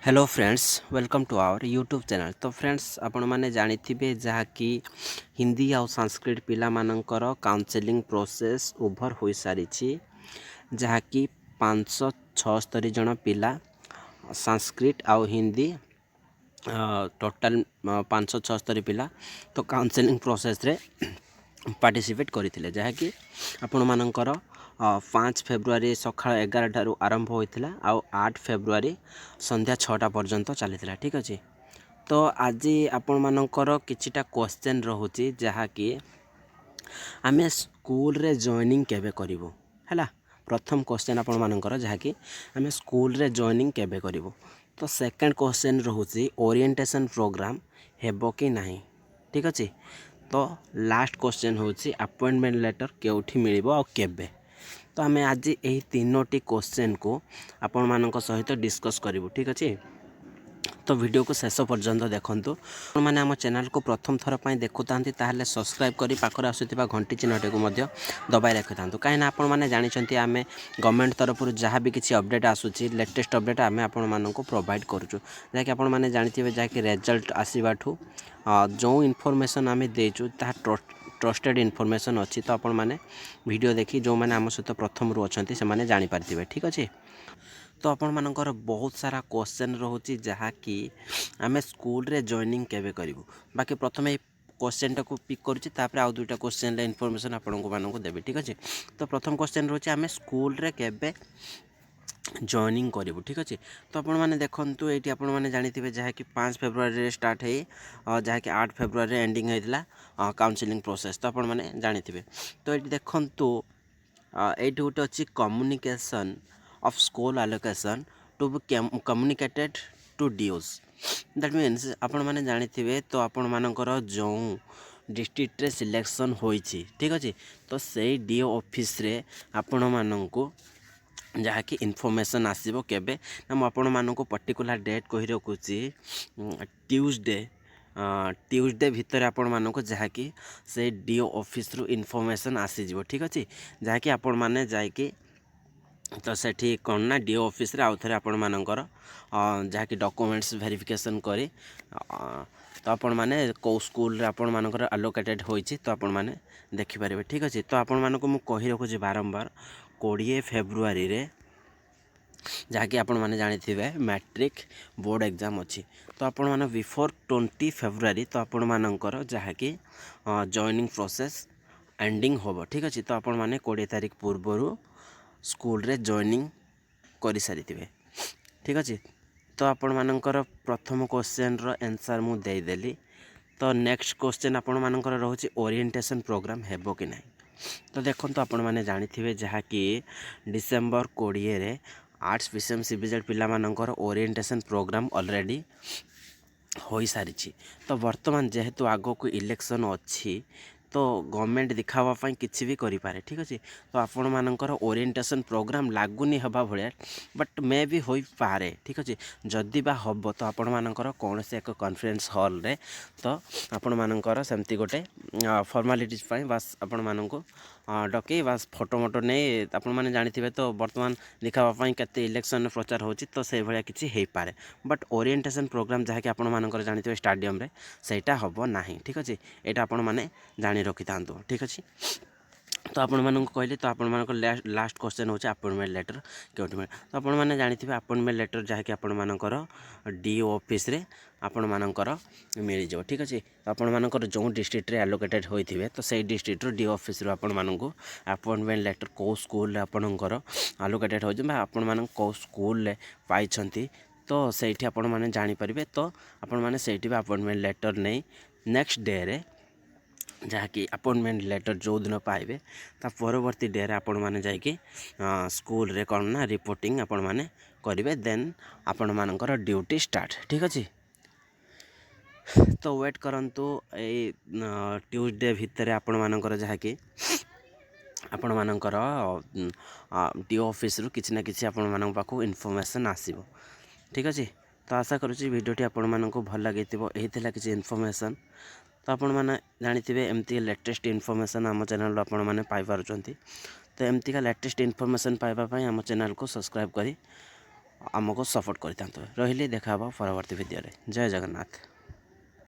Hello friends welcome to our YouTube channel. तो friends आपण मैंने जानी जहाँकि हिंदी आउ संस्कृत पिला मानकर काउंसलिंग प्रोसेस ओभर हो सारी जहाँकि 576 जन पिला संस्कृत आउ हिंदी टोटाल 576 पिला तो काउंसलिंग प्रोसेस रे पार्टिसिपेट करते जहाँकि आपण मानकर 5 फेब्रुआरी सका 11 ठारू आरंभ होता आउ 8 फेब्रुआरी संध्या 6टा पर्यंत चली ठीक अच्छे। तो आज आपण मानकर किछिटा क्वेश्चन रोचे जहाँकि आम स्कूल रे जॉइनिंग केबे करिवो हैला। प्रथम क्वेश्चन आपण मानकर जहाँकि आम स्कूल रे जॉइनिंग केबे करिवो। तो सेकंड क्वेश्चन रोचे ओरिएंटेशन प्रोग्राम हेबो कि नहीं ठीक अच्छे। तो लास्ट क्वेश्चन होची अपॉइंटमेंट लेटर केउठी मिलिबो आ केबे। तो आम आज यही तीनोटी क्वेश्चन को आपण मानक सहित डिस्कस करूँ ठीक अच्छे। तो वीडियो को शेष पर्यंत देखंतु। मैंने आम चैनल को प्रथम थर पर देखुता ताहले सब्सक्राइब करी पाखर आसुवा घंटी चिन्हटी को दबाई रखि था कहीं आपण मैंने जानते आम गवर्नमेंट तरफ जहाँ भी किसी अपडेट आसूसी लेटेस्ट अपडेट आम आपण प्रोवाइड करूँ जहाँकि आपण मैंने जानते जहाँकि रिजल्ट आसवाठू जो इनफॉरमेशन आम देचु ट्रस्टेड इनफॉरमेशन अच्छी। तो आपण मैंने वीडियो देखी जो मैंने आम सहित प्रथम रू अच्छा से जानीपारे ठीक अच्छे। तो आपण मानकर बहुत सारा क्वेश्चन रोचे जहाँकि आम स्कूल रे जॉइनिंग केबे करूँ। बाकी प्रथम क्वेश्चन टाक पिक करुच्ची आउ दुईटा क्वेश्चन इनफॉरमेशन आपण को देवी ठीक अच्छे। तो प्रथम क्वेश्चन रोचे आम स्कूल रे केबे जॉइनिंग करूँ ठीक अच्छे। तो आपण मैंने देखूँ ये आपण मैंने जानते जहाँकि 5 फेब्रुआरी स्टार्ट हो जहाँकि 8 फेब्रुआरी एंडिंग होता काउंसलिंग प्रोसेस। तो आपण मैंने जानते तो ये देखूँ ये गोटे अच्छी communication of school allocation to be communicated to DOs। That means आपण मैंने जानते तो आपण मानकर जो डिस्ट्रिक्ट रे सिलेक्शन होइछि ठीक अच्छे। तो से DO ऑफिस रे आपण मानकु जहाँकि इनफॉरमेशन आसीबो केबे ना मु आपण मानकु पर्टिकुलर डेट कहि रखुछि ट्यूसडे भितर आपण मानकु जहाँकि से DO ऑफिस रु इनफॉरमेशन आसीजिवो ठीक अच्छे। जहाँकि आपण माने जाइकि तो सेठी कौन ना DO ऑफिस रे आउ थे आपण मानकर जहाँकि डॉक्यूमेंट्स वेरिफिकेशन करी तो आपण माने को स्कूल रे आपण मानकर अलोकेटेड होइछि तो आपण माने देखि पारिबे ठीक अछि। तो आपण मानक मु कहि रखुछि बारंबार 20 फेब्रुआरी रे जहाँकि आपण माने जानिथिबे मैट्रिक बोर्ड एग्जाम अच्छी। तो आपण माने बिफोर 20 फेब्रुआरी तो आपण मानकर जहाँकि जॉइनिंग प्रोसेस एंडिंग होबो ठीक अछि। तो आपण माने 20 तारिख पूर्वरु स्कूल रे जॉइनिंग करि सारी ठीक अच्छे। तो आपण मानकर प्रथम क्वेश्चन रो आंसर मु दे देली। तो नेक्स्ट क्वेश्चन आपण मानकर रहउछि ओरिएंटेशन प्रोग्राम हेबो कि नहीं। तो देखो तो आपण माने जानिथिबे जहाँकि डिसेंबर 20 रे आर्ट्स PCM CBZ पिला मानकर ओरिएंटेशन प्रोग्राम ऑलरेडी हो सारी। तो वर्तमान जेहेतु आगो को इलेक्शन अच्छी तो गवर्नमेंट दिखावाई किसी भी करें ठीक अच्छे। तो आपण मानकर ओरिएंटेशन प्रोग्राम लागुनी हवा भाया बट मे भी हो पारे ठीक अच्छे। जदि बा हम तो आपण मानकर कौन से एक कॉन्फ्रेंस हॉल रे तो आपण मानकर सेमती गोटे फॉर्मालिटीज बास आपण मानक डके बास फोटो मोटो नहीं आपण मैंने जानते तो बर्तमान दिखावाई केते इलेक्शन प्रचार होची तो से भाया किसी हो पारे बट ओरिएंटेशन प्रोग्राम जहाँकि आपण मानकर जानते स्टाडियम रे सेटा हम ना ठीक अच्छे। यहाँ आपण मैंने जानी रखि था ठीक अच्छे। तो आपण मानक कहले तो आपण मानक लास्ट क्वेश्चन होचे अपॉइंटमेंट लेटर केउठी मिले। तो आपण माने जानिथिबे अपॉइंटमेंट लेटर जहाँकि आपण मानकर DO ऑफिस रे आपण मानकर मिल जाओ ठीक अच्छे। तो आपण मानकर जो डिस्ट्रिक्ट रे एलोकेटेड होइथिबे तो सेई डिस्ट्रिक्ट रो DO ऑफिस रो आपण मानकु अपॉइंटमेंट लेटर को स्कूल रे आपणकर एलोकेटेड हो जे आपण मानक को स्कूल रे पाइछंती तो सेठी आपण माने जानि परिबे। तो आपण माने सेठी अपॉइंटमेंट लेटर नहीं नेक्स्ट डे रे जहाँकि अपॉइंटमेंट लेटर जो दिन पाइबे ता परवर्ती डे रे आपण माने जाइके स्कूल रे कौन ना रिपोर्टिंग आपण माने करेंगे देन आपण मानकर ड्यूटी स्टार्ट ठीक अच्छे। तो वेट करंतु ए ट्यूसडे भितर आपण मानकर जहाँकि आपण मानकर DO ऑफिस रु किछि ना किछि आपण मानक पाखु इनफॉरमेशन आसीबो ठीक अच्छे। तो आशा करुँची वीडियोटी आपण मानक भल लगे यही किसी इनफॉरमेशन। तो आपण मैंने जानते एमती लेटेस्ट इनफॉरमेशन आम चैनल आपण मैंने पाइपुंट तो एमती का लेटेस्ट इनफॉरमेशन पाइबापी आम चैनल को सब्सक्राइब करी ଆମକୁ ସପୋର୍ଟ କରିଥାନ୍ତୁ। ରହିଲି, ଦେଖା ହେବ ପରବର୍ତ୍ତୀ ଭିଡ଼ିଓରେ। ଜୟ ଜଗନ୍ନାଥ।